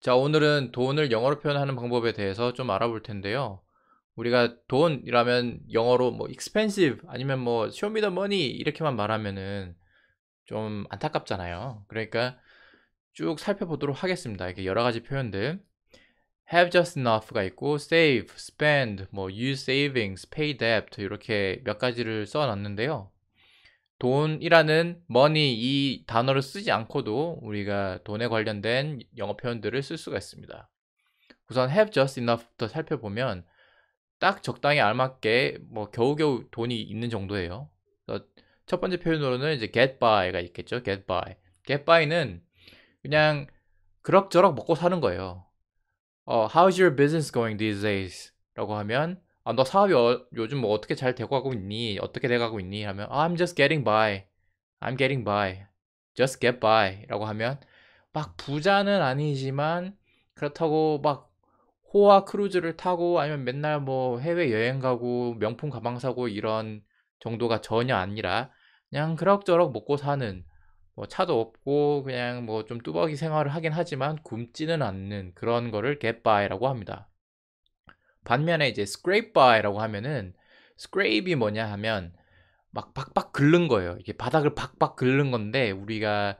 자, 오늘은 돈을 영어로 표현하는 방법에 대해서 좀 알아볼 텐데요. 우리가 돈이라면 영어로 뭐 expensive 아니면 뭐 show me the money 이렇게만 말하면은 좀 안타깝잖아요. 그러니까 쭉 살펴보도록 하겠습니다. 이게 여러 가지 표현들. have just enough가 있고 save, spend, 뭐 use savings, pay debt 이렇게 몇 가지를 써놨는데요. 돈이라는 money 이 단어를 쓰지 않고도 우리가 돈에 관련된 영어 표현들을 쓸 수가 있습니다. 우선 have just enough부터 살펴보면 딱 적당히 알맞게 뭐 겨우겨우 돈이 있는 정도예요. 그래서 첫 번째 표현으로는 이제 get by가 있겠죠. get by. get by는 그냥 그럭저럭 먹고 사는 거예요. how's your business going these days? 라고 하면 너 사업이 요즘 뭐 어떻게 잘 되고 가고 있니? 어떻게 돼가고 있니? 하면 I'm just getting by. I'm getting by. just get by 라고 하면 막 부자는 아니지만 그렇다고 막 호화 크루즈를 타고 아니면 맨날 뭐 해외 여행 가고 명품 가방 사고 이런 정도가 전혀 아니라 그냥 그럭저럭 먹고 사는 뭐 차도 없고 그냥 뭐 좀 뚜벅이 생활을 하긴 하지만 굶지는 않는 그런 거를 get by라고 합니다. 반면에 이제 scrape by라고 하면은 scrape이 뭐냐 하면 막 박박 긁는 거예요. 이게 바닥을 박박 긁는 건데 우리가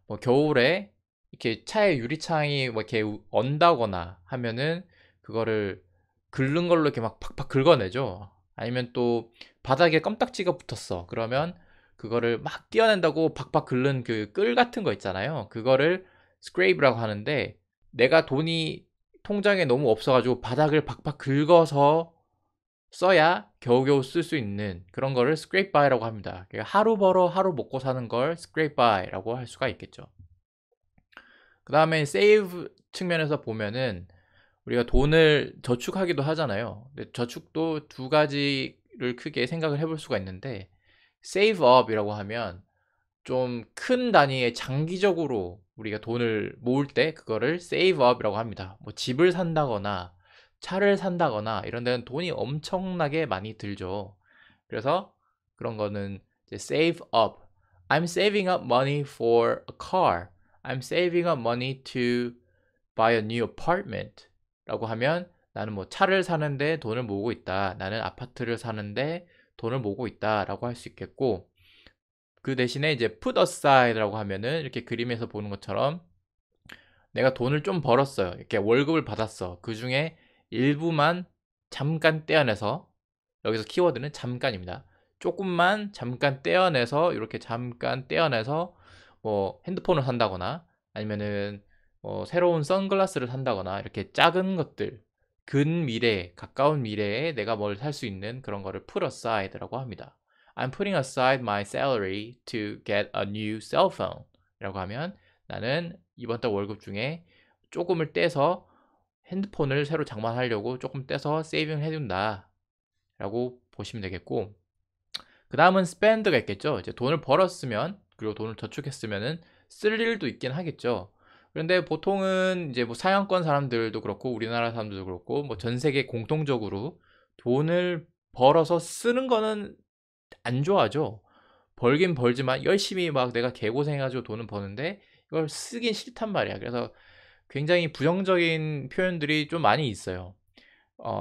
뭐 겨울에 이렇게 차의 유리창이 뭐 이렇게 언다거나 하면은 그거를 긁는 걸로 이렇게 막 팍팍 긁어내죠. 아니면 또 바닥에 껌딱지가 붙었어. 그러면 그거를 막 떼어낸다고 박박 긁는 그 끌 같은 거 있잖아요. 그거를 scrape라고 하는데 내가 돈이 통장에 너무 없어가지고 바닥을 박박 긁어서 써야 겨우겨우 쓸 수 있는 그런 거를 scrape by라고 합니다. 그러니까 하루 벌어 하루 먹고 사는 걸 scrape by라고 할 수가 있겠죠. 그 다음에 save 측면에서 보면은 우리가 돈을 저축하기도 하잖아요. 근데 저축도 두 가지를 크게 생각을 해볼 수가 있는데 save up이라고 하면 좀 큰 단위의 장기적으로 우리가 돈을 모을 때 그거를 save up이라고 합니다. 뭐 집을 산다거나 차를 산다거나 이런 데는 돈이 엄청나게 많이 들죠. 그래서 그런 거는 이제 save up. I'm saving up money for a car. I'm saving up money to buy a new apartment. 라고 하면 나는 뭐 차를 사는데 돈을 모으고 있다. 나는 아파트를 사는데 돈을 모으고 있다. 라고 할 수 있겠고 그 대신에 이제 put aside라고 하면은 이렇게 그림에서 보는 것처럼 내가 돈을 좀 벌었어요. 이렇게 월급을 받았어. 그 중에 일부만 잠깐 떼어내서 여기서 키워드는 잠깐입니다. 조금만 잠깐 떼어내서 이렇게 잠깐 떼어내서 뭐 핸드폰을 산다거나 아니면은 뭐 새로운 선글라스를 산다거나 이렇게 작은 것들 근미래, 가까운 미래에 내가 뭘 살 수 있는 그런 거를 put aside라고 합니다. I'm putting aside my salary to get a new cell phone 이라고 하면 나는 이번 달 월급 중에 조금을 떼서 핸드폰을 새로 장만하려고 조금 떼서 세이빙 해둔다 라고 보시면 되겠고 그 다음은 spend가 있겠죠. 이제 돈을 벌었으면 그리고 돈을 저축했으면은 쓸 일도 있긴 하겠죠. 그런데 보통은 이제 뭐 사양권 사람들도 그렇고 우리나라 사람들도 그렇고 뭐 전 세계 공통적으로 돈을 벌어서 쓰는 거는 안 좋아하죠. 벌긴 벌지만 열심히 막 내가 개고생해가지고 돈은 버는데 이걸 쓰긴 싫단 말이야. 그래서 굉장히 부정적인 표현들이 좀 많이 있어요.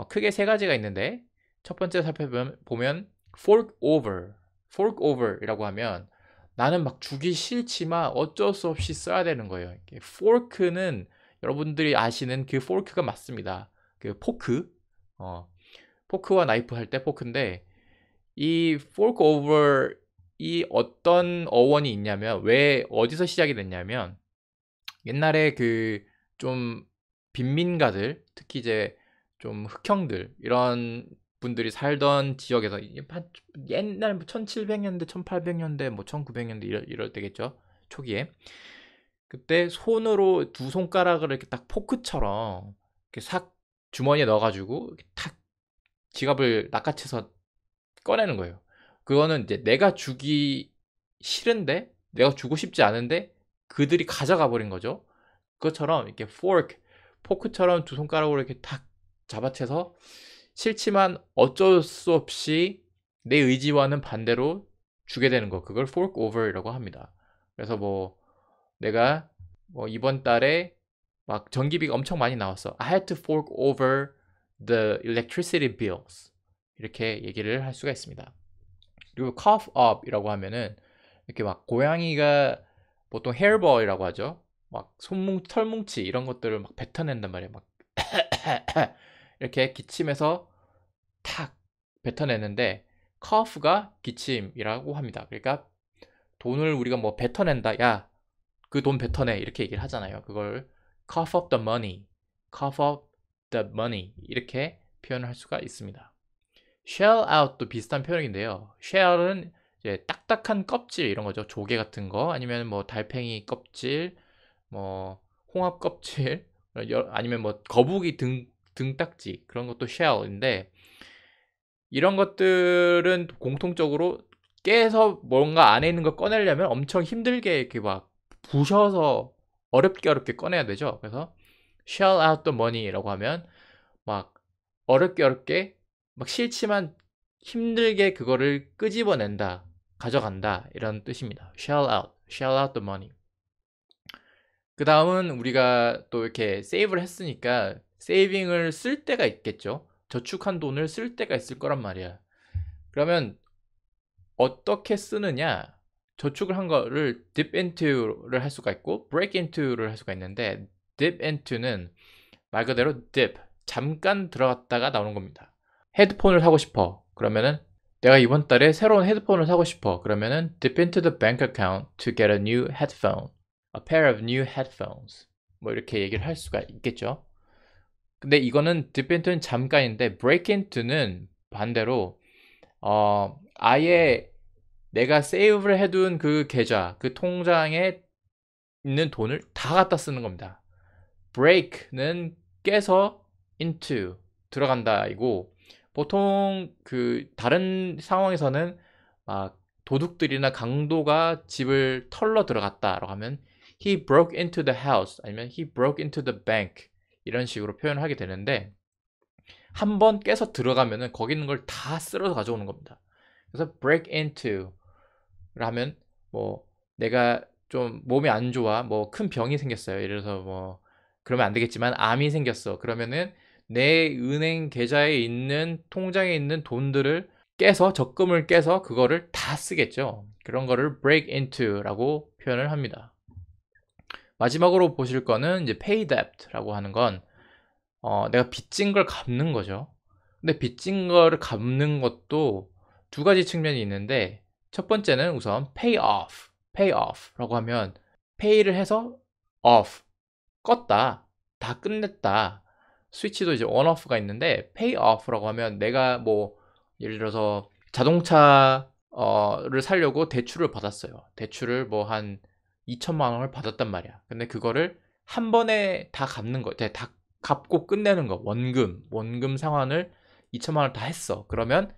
크게 세 가지가 있는데 첫 번째 살펴보면 fork over, fork over이라고 하면 나는 막 주기 싫지만 어쩔 수 없이 써야 되는 거예요. fork는 여러분들이 아시는 그 fork가 맞습니다. 그 포크, 포크와 나이프 할 때 포크인데 이 fork over 이 어떤 어원이 있냐면 왜 어디서 시작이 됐냐면 옛날에 그 좀 빈민가들 특히 이제 좀 흑형들 이런 분들이 살던 지역에서 옛날 1700년대 1800년대 뭐 1900년대 이럴 때겠죠 초기에 그때 손으로 두 손가락을 이렇게 딱 포크처럼 이렇게 싹 주머니에 넣어가지고 이렇게 탁 지갑을 낚아채서 꺼내는 거예요. 그거는 이제 내가 주기 싫은데 내가 주고 싶지 않은데 그들이 가져가 버린 거죠. 그것처럼 이렇게 fork, 포크처럼 두 손가락으로 이렇게 탁 잡아채서 싫지만 어쩔 수 없이 내 의지와는 반대로 주게 되는 거. 그걸 fork over이라고 합니다. 그래서 뭐 내가 뭐 이번 달에 막 전기비가 엄청 많이 나왔어. I had to fork over the electricity bills. 이렇게 얘기를 할 수가 있습니다. 그리고 cough up 이라고 하면은 이렇게 막 고양이가 보통 hairball이라고 하죠. 막 털뭉치 이런 것들을 막 뱉어낸단 말이에요. 막 이렇게 기침해서 탁 뱉어내는데 cough가 기침이라고 합니다. 그러니까 돈을 우리가 뭐 뱉어낸다. 야, 그 돈 뱉어내. 이렇게 얘기를 하잖아요. 그걸 cough up the money, cough up the money 이렇게 표현을 할 수가 있습니다. shell out도 비슷한 표현인데요. shell은 이제 딱딱한 껍질 이런 거죠. 조개 같은 거 아니면 뭐 달팽이 껍질, 뭐 홍합 껍질 아니면 뭐 거북이 등딱지 그런 것도 shell인데 이런 것들은 공통적으로 깨서 뭔가 안에 있는 거 꺼내려면 엄청 힘들게 이렇게 막 부셔서 어렵게 꺼내야 되죠. 그래서 shell out the money라고 하면 막 어렵게 막 싫지만 힘들게 그거를 끄집어낸다, 가져간다 이런 뜻입니다. shell out the money. 그 다음은 우리가 또 이렇게 세이브를 했으니까 세이빙을 쓸 때가 있겠죠. 저축한 돈을 쓸 때가 있을 거란 말이야. 그러면 어떻게 쓰느냐? 저축을 한 거를 dip into를 할 수가 있고 break into를 할 수가 있는데 dip into는 말 그대로 dip, 잠깐 들어갔다가 나오는 겁니다. 헤드폰을 사고 싶어. 그러면은 내가 이번 달에 새로운 헤드폰을 사고 싶어. 그러면은 dip into the bank account to get a new headphone, a pair of new headphones. 뭐 이렇게 얘기를 할 수가 있겠죠. 근데 이거는 dip into는 잠깐인데 break into는 반대로 아예 내가 세이브를 해둔 그 계좌, 그 통장에 있는 돈을 다 갖다 쓰는 겁니다. break는 깨서 into 들어간다이고 보통 그 다른 상황에서는 막 도둑들이나 강도가 집을 털러 들어갔다라고 하면 he broke into the house 아니면 he broke into the bank 이런 식으로 표현을 하게 되는데 한 번 깨서 들어가면은 거기 있는 걸 다 쓸어서 가져오는 겁니다. 그래서 break into 하면 뭐 내가 좀 몸이 안 좋아 뭐 큰 병이 생겼어요. 예를 들어서 뭐 그러면 안 되겠지만 암이 생겼어. 그러면은 내 은행 계좌에 있는 통장에 있는 돈들을 깨서 적금을 깨서 그거를 다 쓰겠죠. 그런 거를 break into라고 표현을 합니다. 마지막으로 보실 거는 이제 pay debt라고 하는 건 내가 빚진 걸 갚는 거죠. 근데 빚진 거를 갚는 것도 두 가지 측면이 있는데 첫 번째는 우선 pay off라고 하면 pay를 해서 off 껐다, 다 끝냈다. 스위치도 이제 on off가 있는데 pay off라고 하면 내가 뭐 예를 들어서 자동차를 사려고 대출을 받았어요. 대출을 뭐 한 2천만 원을 받았단 말이야. 근데 그거를 한 번에 다 갚는 거, 다 갚고 끝내는 거, 원금 상환을 2천만 원 다 했어. 그러면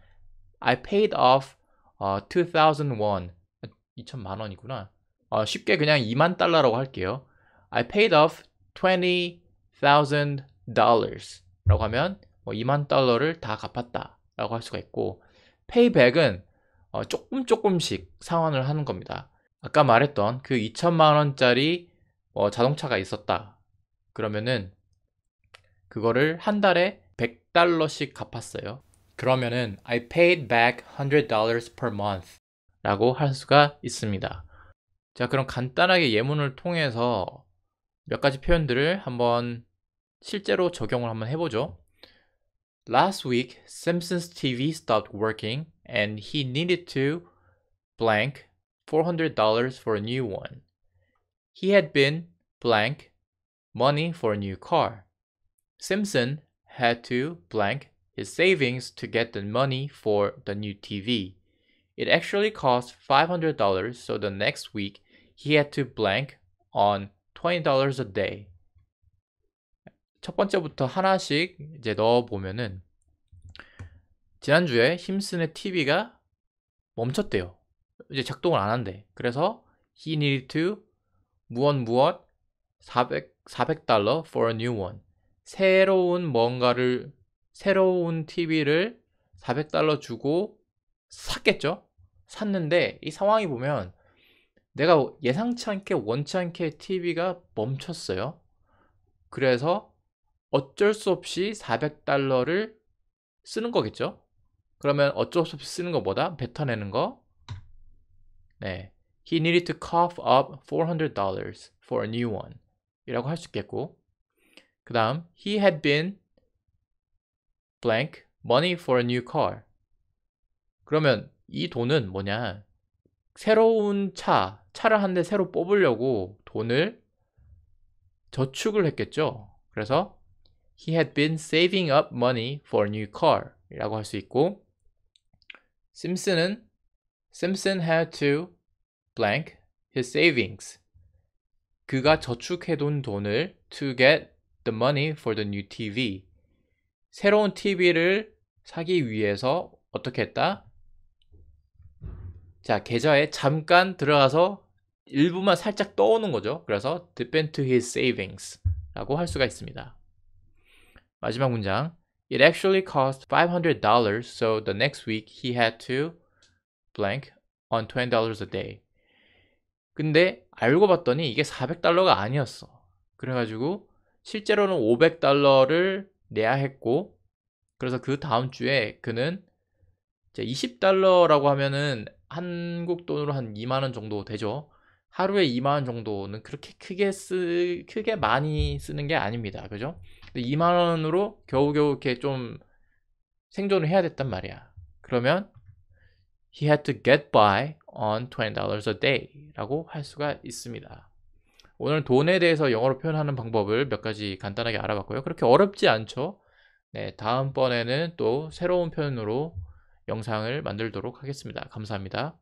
I paid off 2,000 won. 2천만 원이구나. 쉽게 그냥 2만 달러라고 할게요. I paid off $20,000 라고 하면 2만 달러를 다 갚았다 라고 할 수가 있고 payback은 조금씩 상환을 하는 겁니다. 아까 말했던 그 2천만 원짜리 자동차가 있었다. 그러면은 그거를 한 달에 100달러씩 갚았어요. 그러면은 I paid back $100 per month 라고 할 수가 있습니다. 자, 그럼 간단하게 예문을 통해서 몇 가지 표현들을 한번 실제로 적용을 한번 해보죠. Last week, Simpson's TV stopped working and he needed to blank $400 for a new one. He had been blank money for a new car. Simpson had to blank his savings to get the money for the new TV. It actually cost $500, so the next week he had to blank on $20 a day. 첫 번째부터 하나씩 이제 넣어 보면은 지난주에 힘슨의 TV가 멈췄대요. 이제 작동을 안 한대. 그래서 he needed to 무엇 400달러 for a new one. 새로운 TV를 400달러 주고 샀겠죠? 샀는데 이 상황이 보면 내가 예상치 않게 원치 않게 TV가 멈췄어요. 그래서 어쩔 수 없이 $400를 쓰는 거겠죠. 그러면 어쩔 수 없이 쓰는 거보다 뱉어내는 거. 네. He needed to cough up $400 for a new one 이라고 할 수 있겠고, 그 다음 He had been blank money for a new car. 그러면 이 돈은 뭐냐, 새로운 차를 한 대 새로 뽑으려고 돈을 저축을 했겠죠. 그래서 He had been saving up money for a new car 이라고 할 수 있고, Simpson had to blank his savings. 그가 저축해둔 돈을 to get the money for the new TV. 새로운 TV를 사기 위해서 어떻게 했다? 자, 계좌에 잠깐 들어가서 일부만 살짝 떠오는 거죠. 그래서 dip into his savings 라고 할 수가 있습니다. 마지막 문장. It actually cost $500, so the next week he had to blank on $20 a day. 근데 알고 봤더니 이게 $400가 아니었어. 그래가지고 실제로는 $500를 내야 했고, 그래서 그 다음 주에 그는 $20라고 하면은 한국 돈으로 한 2만 원 정도 되죠. 하루에 2만 원 정도는 그렇게 크게 많이 쓰는 게 아닙니다. 그죠? 근데 2만 원으로 겨우겨우 이렇게 좀 생존을 해야 됐단 말이야. 그러면 he had to get by on $20 a day 라고 할 수가 있습니다. 오늘 돈에 대해서 영어로 표현하는 방법을 몇 가지 간단하게 알아봤고요. 그렇게 어렵지 않죠? 네, 다음번에는 또 새로운 표현으로 영상을 만들도록 하겠습니다. 감사합니다.